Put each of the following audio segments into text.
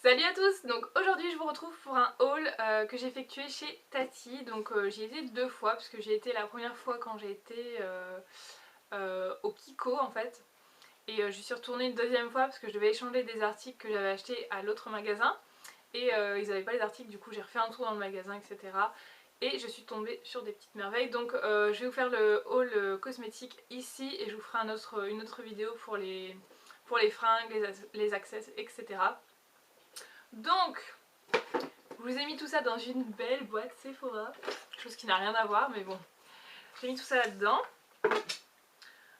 Salut à tous, donc aujourd'hui je vous retrouve pour un haul que j'ai effectué chez Tati. Donc j'y ai été 2 fois parce que j'ai été la première fois quand j'ai été au Kiko en fait. Et je suis retournée une deuxième fois parce que je devais échanger des articles que j'avais achetés à l'autre magasin. Et ils n'avaient pas les articles, du coup j'ai refait un tour dans le magasin, etc. Et je suis tombée sur des petites merveilles. Donc je vais vous faire le haul cosmétique ici et je vous ferai une autre vidéo pour les fringues, les accessoires, etc. Donc, je vous ai mis tout ça dans une belle boîte Sephora, chose qui n'a rien à voir, mais bon, j'ai mis tout ça là-dedans.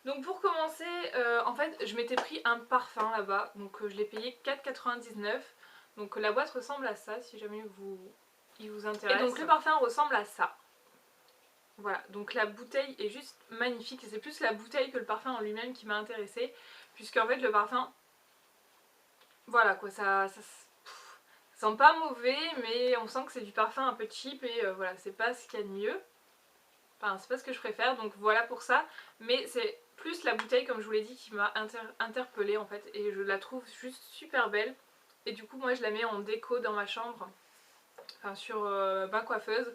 Donc pour commencer, en fait, je m'étais pris un parfum là-bas, donc je l'ai payé 4,99 €. Donc la boîte ressemble à ça, si jamais il vous intéresse. Et donc le parfum ressemble à ça. Voilà, donc la bouteille est juste magnifique, et c'est plus la bouteille que le parfum en lui-même qui m'a intéressée, puisque en fait le parfum, voilà quoi, ça sent pas mauvais, mais on sent que c'est du parfum un peu cheap et voilà, c'est pas ce qu'il y a de mieux. Enfin, c'est pas ce que je préfère, donc voilà pour ça. Mais c'est plus la bouteille, comme je vous l'ai dit, qui m'a interpellée en fait. Et je la trouve juste super belle. Et du coup, moi je la mets en déco dans ma chambre, enfin sur ma coiffeuse.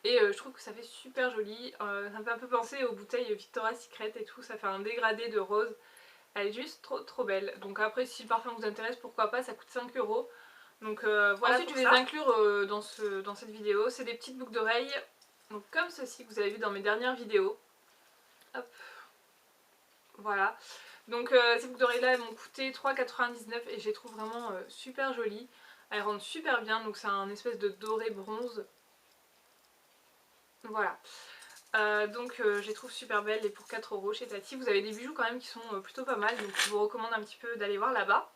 Et je trouve que ça fait super joli. Ça me fait un peu penser aux bouteilles Victoria's Secret et tout. Ça fait un dégradé de rose. Elle est juste trop belle. Donc après, si le parfum vous intéresse, pourquoi pas, ça coûte 5 €. Donc voilà. Ensuite je vais les inclure dans cette vidéo. C'est des petites boucles d'oreilles, donc comme ceci que vous avez vu dans mes dernières vidéos. Hop. Voilà. Donc ces boucles d'oreilles là elles m'ont coûté 3,99 € et je les trouve vraiment super jolies. Elles rendent super bien, donc c'est un espèce de doré bronze. Voilà. Donc je les trouve super belles et pour 4 € chez Tati. Vous avez des bijoux quand même qui sont plutôt pas mal, donc je vous recommande un petit peu d'aller voir là-bas.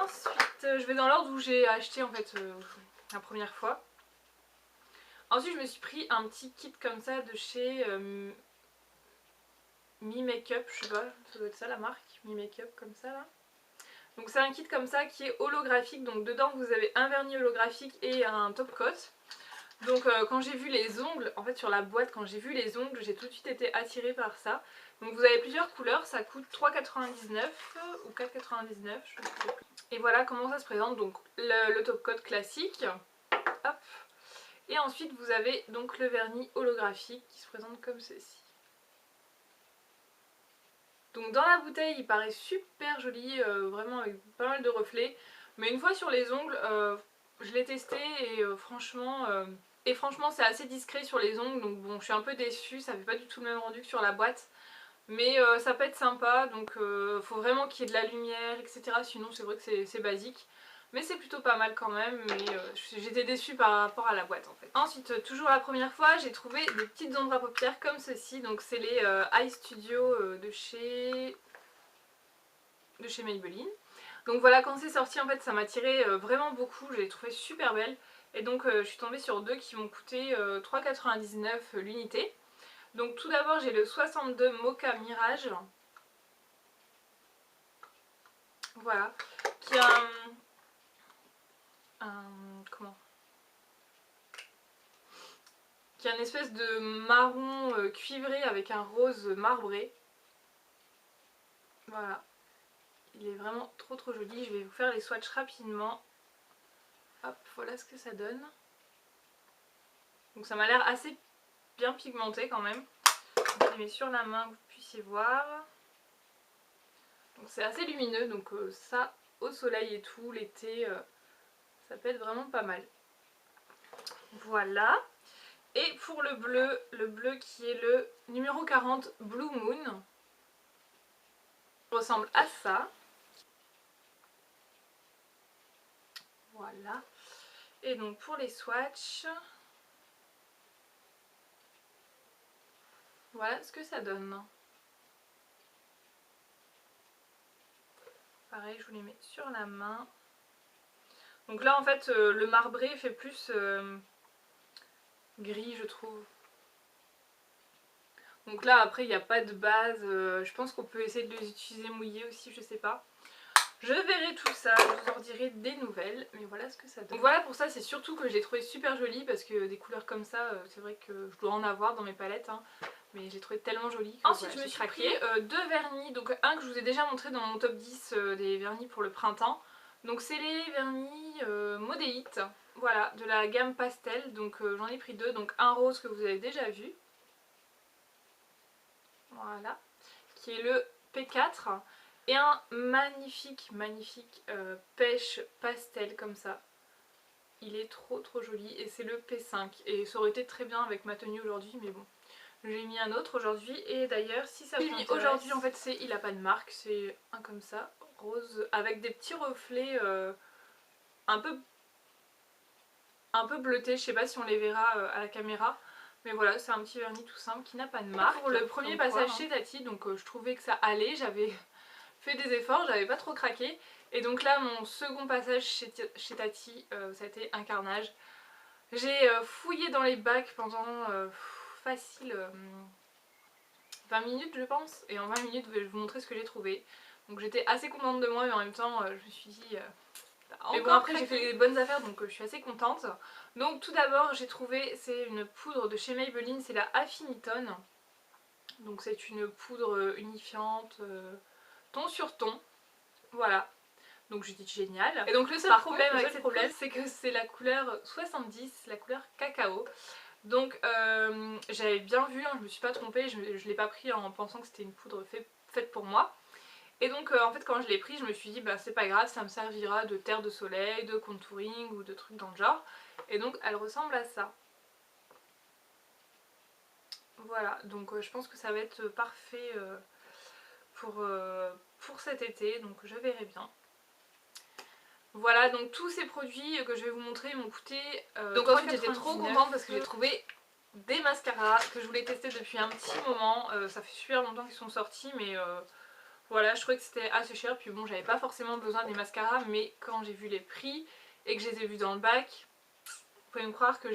Ensuite, je vais dans l'ordre où j'ai acheté en fait la première fois. Ensuite, je me suis pris un petit kit comme ça de chez Mi Makeup, je sais pas, ça doit être ça la marque, Mi Makeup comme ça là. Donc c'est un kit comme ça qui est holographique, donc dedans vous avez un vernis holographique et un top coat. Donc quand j'ai vu les ongles, en fait sur la boîte, quand j'ai vu les ongles, j'ai tout de suite été attirée par ça. Donc vous avez plusieurs couleurs, ça coûte 3,99 € ou 4,99 €, je ne sais plus. Et voilà comment ça se présente, donc le top coat classique. Hop. Et ensuite vous avez donc le vernis holographique qui se présente comme ceci. Donc dans la bouteille il paraît super joli, vraiment avec pas mal de reflets. Mais une fois sur les ongles, je l'ai testé et franchement c'est assez discret sur les ongles. Donc bon, je suis un peu déçue, ça fait pas du tout le même rendu que sur la boîte. Mais ça peut être sympa, donc faut vraiment qu'il y ait de la lumière, etc. Sinon c'est vrai que c'est basique. Mais c'est plutôt pas mal quand même, mais j'étais déçue par rapport à la boîte en fait. Ensuite, toujours la première fois, j'ai trouvé des petites ombres à paupières comme ceci. Donc c'est les Eye Studio de chez Maybelline. Donc voilà, quand c'est sorti en fait ça m'a tiré vraiment beaucoup, je les trouvais super belles. Et donc je suis tombée sur deux qui m'ont coûté 3,99 € l'unité. Donc tout d'abord j'ai le 62 Mocha Mirage. Voilà, qui a qui a une espèce de marron cuivré avec un rose marbré. Voilà, il est vraiment trop joli. Je vais vous faire les swatchs rapidement. Hop, voilà ce que ça donne. Donc ça m'a l'air assez bien pigmenté quand même. Je les mets sur la main, que vous puissiez voir. Donc c'est assez lumineux, donc ça au soleil et tout, l'été, ça peut être vraiment pas mal. Voilà. Et pour le bleu qui est le numéro 40 Blue Moon, ressemble à ça. Voilà. Et donc pour les swatchs, voilà ce que ça donne. Pareil, je vous les mets sur la main. Donc là en fait le marbré fait plus gris je trouve. Donc là après il n'y a pas de base, je pense qu'on peut essayer de les utiliser mouillés aussi, je sais pas. Je verrai tout ça, je vous en dirai des nouvelles, mais voilà ce que ça donne. Donc voilà, pour ça c'est surtout que je l'ai trouvé super joli parce que des couleurs comme ça, c'est vrai que je dois en avoir dans mes palettes, hein, mais je l'ai trouvé tellement joli que ensuite voilà, je me suis pris deux vernis, donc un que je vous ai déjà montré dans mon top 10 des vernis pour le printemps. Donc c'est les vernis Modéite, voilà, de la gamme pastel. Donc j'en ai pris deux, donc un rose que vous avez déjà vu, voilà, qui est le P4, et un magnifique pêche pastel comme ça. Il est trop joli et c'est le P5 et ça aurait été très bien avec ma tenue aujourd'hui, mais bon. J'ai mis un autre aujourd'hui et d'ailleurs si ça vous intéresse... Aujourd'hui en fait c'est, il a pas de marque, c'est un comme ça, rose, avec des petits reflets un peu bleutés, je sais pas si on les verra à la caméra. Mais voilà, c'est un petit vernis tout simple qui n'a pas de marque. Pour le premier passage chez Tati, donc je trouvais que ça allait, j'avais fait des efforts, j'avais pas trop craqué. Et donc là mon second passage chez Tati, ça a été un carnage. J'ai fouillé dans les bacs pendant facile 20 minutes je pense, et en 20 minutes je vais vous montrer ce que j'ai trouvé. Donc j'étais assez contente de moi, mais en même temps je me suis dit... mais bon, après j'ai fait des bonnes affaires, donc je suis assez contente. Donc tout d'abord j'ai trouvé, c'est une poudre de chez Maybelline, c'est la Affinitone. Donc c'est une poudre unifiante, ton sur ton, voilà. Donc j'ai dit génial. Et donc le seul problème avec cette poudre, c'est que c'est la couleur 70, la couleur cacao. Donc j'avais bien vu, hein, je me suis pas trompée, je l'ai pas pris en pensant que c'était une poudre faite pour moi. Et donc en fait quand je l'ai pris je me suis dit bah c'est pas grave, ça me servira de terre de soleil, de contouring ou de trucs dans le genre. Et donc elle ressemble à ça. Voilà, donc je pense que ça va être parfait pour cet été, donc je verrai bien. Voilà, donc tous ces produits que je vais vous montrer m'ont coûté... donc ensuite j'étais trop contente parce que j'ai trouvé des mascaras que je voulais tester depuis un petit moment. Ça fait super longtemps qu'ils sont sortis, mais voilà, je trouvais que c'était assez cher. Puis bon, j'avais pas forcément besoin des mascaras, mais quand j'ai vu les prix et que je les ai vus dans le bac, vous pouvez me croire que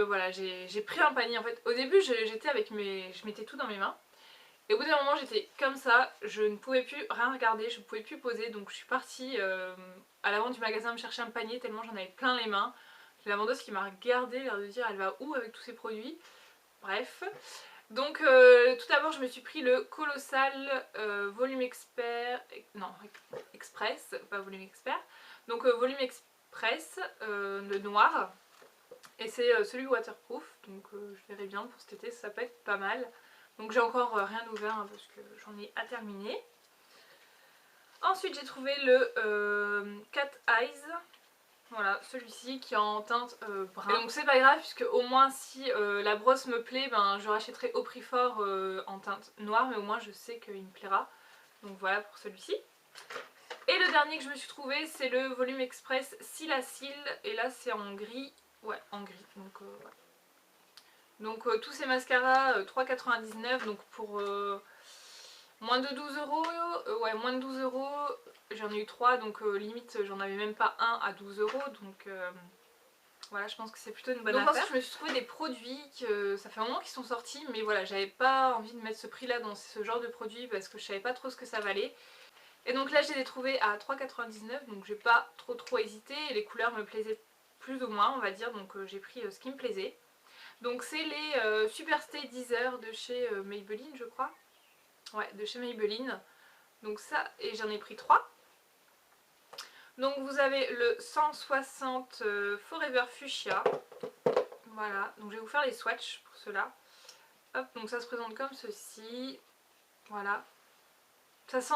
voilà, j'ai pris un panier en fait. Au début, j'étais avec je mettais tout dans mes mains. Et au bout d'un moment j'étais comme ça, je ne pouvais plus rien regarder, je ne pouvais plus poser, donc je suis partie à l'avant du magasin me chercher un panier tellement j'en avais plein les mains. J'ai la vendeuse qui m'a regardée, l'air de dire elle va où avec tous ces produits. Bref. Donc tout d'abord je me suis pris le Colossal Volume Expert, non Express, pas Volume Expert. Donc Volume Express, le noir. Et c'est celui waterproof, donc je verrai bien pour cet été, ça peut être pas mal. Donc j'ai encore rien ouvert hein, parce que j'en ai à terminer. Ensuite j'ai trouvé le Cat Eyes. Voilà, celui-ci qui est en teinte brun. Et donc c'est pas grave puisque au moins si la brosse me plaît, ben, je rachèterai au prix fort en teinte noire. Mais au moins je sais qu'il me plaira. Donc voilà pour celui-ci. Et le dernier que je me suis trouvé c'est le Volume Express Silacil. Et là c'est en gris. Ouais, en gris. Donc ouais. Donc tous ces mascaras 3,99 donc pour moins de 12 euros, ouais moins de 12 euros, j'en ai eu 3 donc limite j'en avais même pas un à 12 euros donc voilà je pense que c'est plutôt une bonne affaire. Donc ensuite je me suis trouvé des produits que ça fait un moment qu'ils sont sortis mais voilà j'avais pas envie de mettre ce prix là dans ce genre de produits parce que je savais pas trop ce que ça valait. Et donc là je les ai trouvés à 3,99 donc j'ai pas trop hésité et les couleurs me plaisaient plus ou moins on va dire donc j'ai pris ce qui me plaisait. Donc c'est les Superstay Deezer de chez Maybelline je crois. Ouais, de chez Maybelline. Donc ça, et j'en ai pris 3. Donc vous avez le 160 Forever Fuchsia. Voilà, donc je vais vous faire les swatchs pour cela. Hop, donc ça se présente comme ceci. Voilà. Ça sent,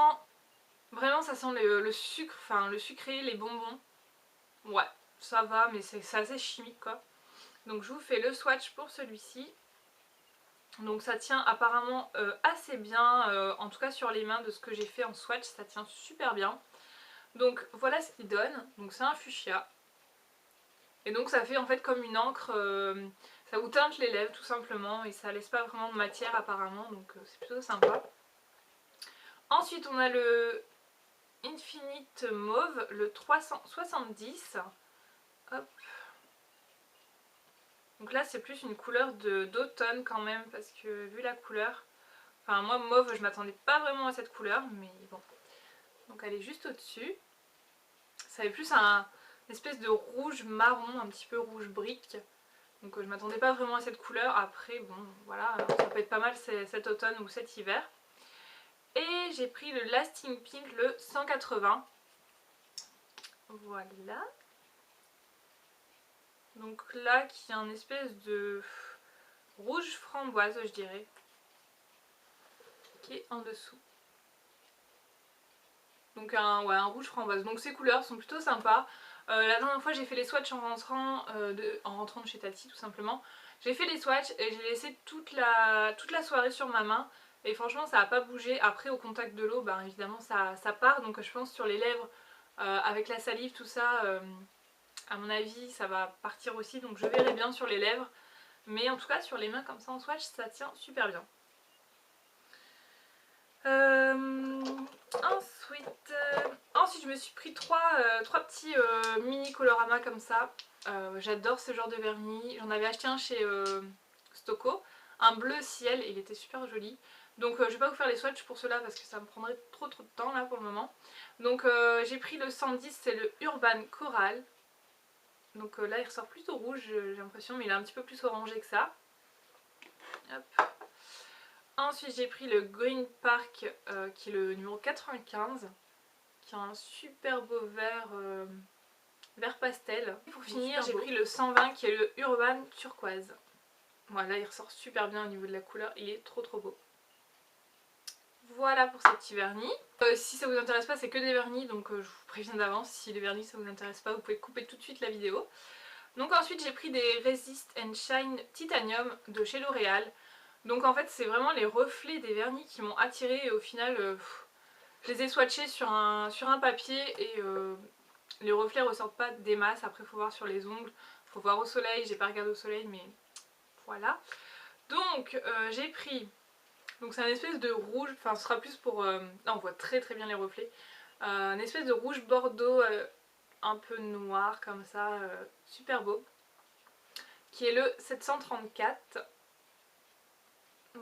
vraiment ça sent le sucre, enfin le sucré, les bonbons. Ouais, ça va, mais c'est assez chimique quoi. Donc je vous fais le swatch pour celui-ci. Donc ça tient apparemment assez bien, en tout cas sur les mains de ce que j'ai fait en swatch, ça tient super bien. Donc voilà ce qu'il donne, donc c'est un fuchsia. Et donc ça fait en fait comme une encre, ça vous teinte les lèvres tout simplement et ça laisse pas vraiment de matière apparemment, donc c'est plutôt sympa. Ensuite on a le Infinite Mauve, le 370. Hop. Donc là c'est plus une couleur d'automne quand même parce que vu la couleur, enfin moi mauve je m'attendais pas vraiment à cette couleur mais bon. Donc elle est juste au dessus. Ça fait plus une espèce de rouge marron, un petit peu rouge brique. Donc je m'attendais pas vraiment à cette couleur. Après bon voilà ça peut être pas mal cet automne ou cet hiver. Et j'ai pris le Lasting Pink, le 180. Voilà. Donc là, qui est un espèce de rouge framboise, je dirais, qui est en dessous. Donc ouais, un rouge framboise. Donc ces couleurs sont plutôt sympas. La dernière fois j'ai fait les swatchs en rentrant de chez Tati tout simplement. J'ai fait les swatchs et j'ai laissé toute la soirée sur ma main. Et franchement ça n'a pas bougé. Après au contact de l'eau, bah, évidemment ça part. Donc je pense sur les lèvres, avec la salive, tout ça, à mon avis ça va partir aussi. Donc je verrai bien sur les lèvres. Mais en tout cas sur les mains comme ça en swatch ça tient super bien. Ensuite je me suis pris trois petits mini colorama comme ça. J'adore ce genre de vernis. J'en avais acheté un chez Stocco, un bleu ciel, il était super joli. Donc je vais pas vous faire les swatchs pour cela parce que ça me prendrait trop de temps là pour le moment. Donc j'ai pris le 110, c'est le Urban Coral. Donc là il ressort plutôt rouge j'ai l'impression, mais il est un petit peu plus orangé que ça. Hop. Ensuite j'ai pris le Green Park qui est le numéro 95, qui a un super beau vert pastel. Et pour finir j'ai pris le 120 qui est le Urban Turquoise. Voilà, il ressort super bien au niveau de la couleur, il est trop beau. Voilà pour ces petits vernis. Si ça vous intéresse pas, c'est que des vernis, donc je vous préviens d'avance, si les vernis ça vous intéresse pas, vous pouvez couper tout de suite la vidéo. Donc ensuite j'ai pris des Resist and Shine Titanium de chez L'Oréal. Donc en fait c'est vraiment les reflets des vernis qui m'ont attirée et au final je les ai swatchés sur un papier et les reflets ressortent pas des masses. Après il faut voir sur les ongles, il faut voir au soleil, j'ai pas regardé au soleil mais voilà. Donc j'ai pris, donc c'est un espèce de rouge, enfin ce sera plus pour, là on voit très bien les reflets, un espèce de rouge bordeaux un peu noir comme ça, super beau, qui est le 734.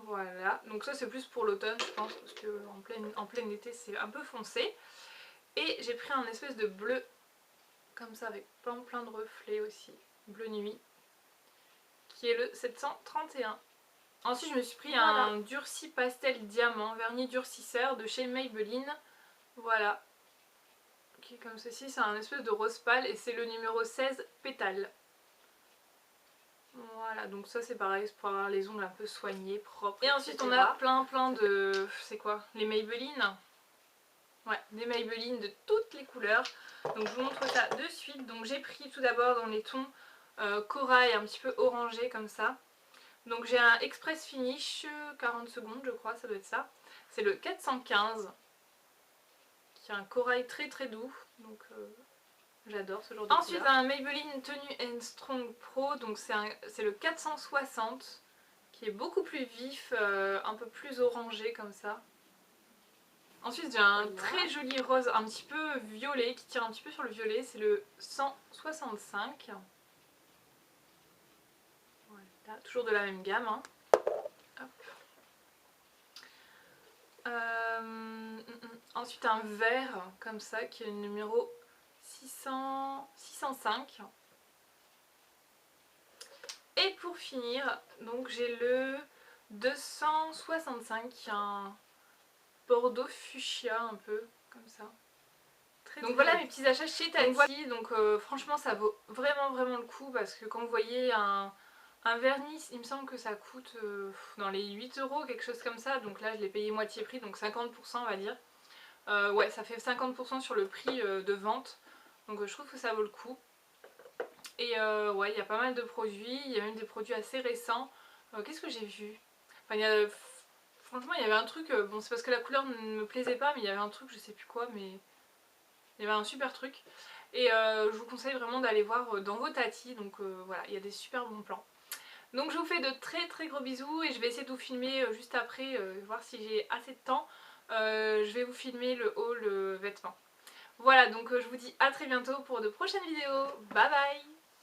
Voilà, donc ça c'est plus pour l'automne je pense, parce que en plein été c'est un peu foncé. Et j'ai pris un espèce de bleu, comme ça avec plein de reflets aussi, bleu nuit, qui est le 731. Ensuite je me suis pris un durci pastel diamant, vernis durcisseur de chez Maybelline. Voilà, qui est comme ceci, c'est un espèce de rose pâle et c'est le numéro 16 pétale. Voilà, donc ça c'est pareil, c'est pour avoir les ongles un peu soignés, propres. Et ensuite on a plein de... c'est quoi? Les Maybelline. Ouais, des Maybelline de toutes les couleurs. Donc je vous montre ça de suite. Donc j'ai pris tout d'abord dans les tons corail un petit peu orangé comme ça. Donc j'ai un Express Finish 40 secondes je crois, ça doit être ça. C'est le 415 qui a un corail très doux. Donc j'adore ce genre de couleur. Ensuite un Maybelline Tenu Strong Pro, donc c'est le 460 qui est beaucoup plus vif, un peu plus orangé comme ça. Ensuite j'ai un très joli rose un petit peu violet qui tire un petit peu sur le violet, c'est le 165. Voilà, toujours de la même gamme. Hein. Hop. Ensuite un vert comme ça qui est le numéro 605. Et pour finir, donc j'ai le 265 qui a un bordeaux fuchsia un peu comme ça. Donc voilà mes petits achats chez Tati. Donc franchement ça vaut vraiment le coup parce que quand vous voyez un vernis, il me semble que ça coûte dans les 8 €, quelque chose comme ça. Donc là je l'ai payé moitié prix, donc 50% on va dire. Ouais, ça fait 50% sur le prix de vente. Donc je trouve que ça vaut le coup. Et ouais, il y a pas mal de produits. Il y a même des produits assez récents. Qu'est-ce que j'ai vu? Enfin, franchement, il y avait un truc. Bon, c'est parce que la couleur ne me plaisait pas, mais il y avait un truc, je sais plus quoi, mais il y avait un super truc. Et je vous conseille vraiment d'aller voir dans vos Tati. Donc voilà, il y a des super bons plans. Donc je vous fais de très gros bisous et je vais essayer de vous filmer juste après, voir si j'ai assez de temps. Je vais vous filmer le haul vêtements. Voilà, donc je vous dis à très bientôt pour de prochaines vidéos. Bye bye!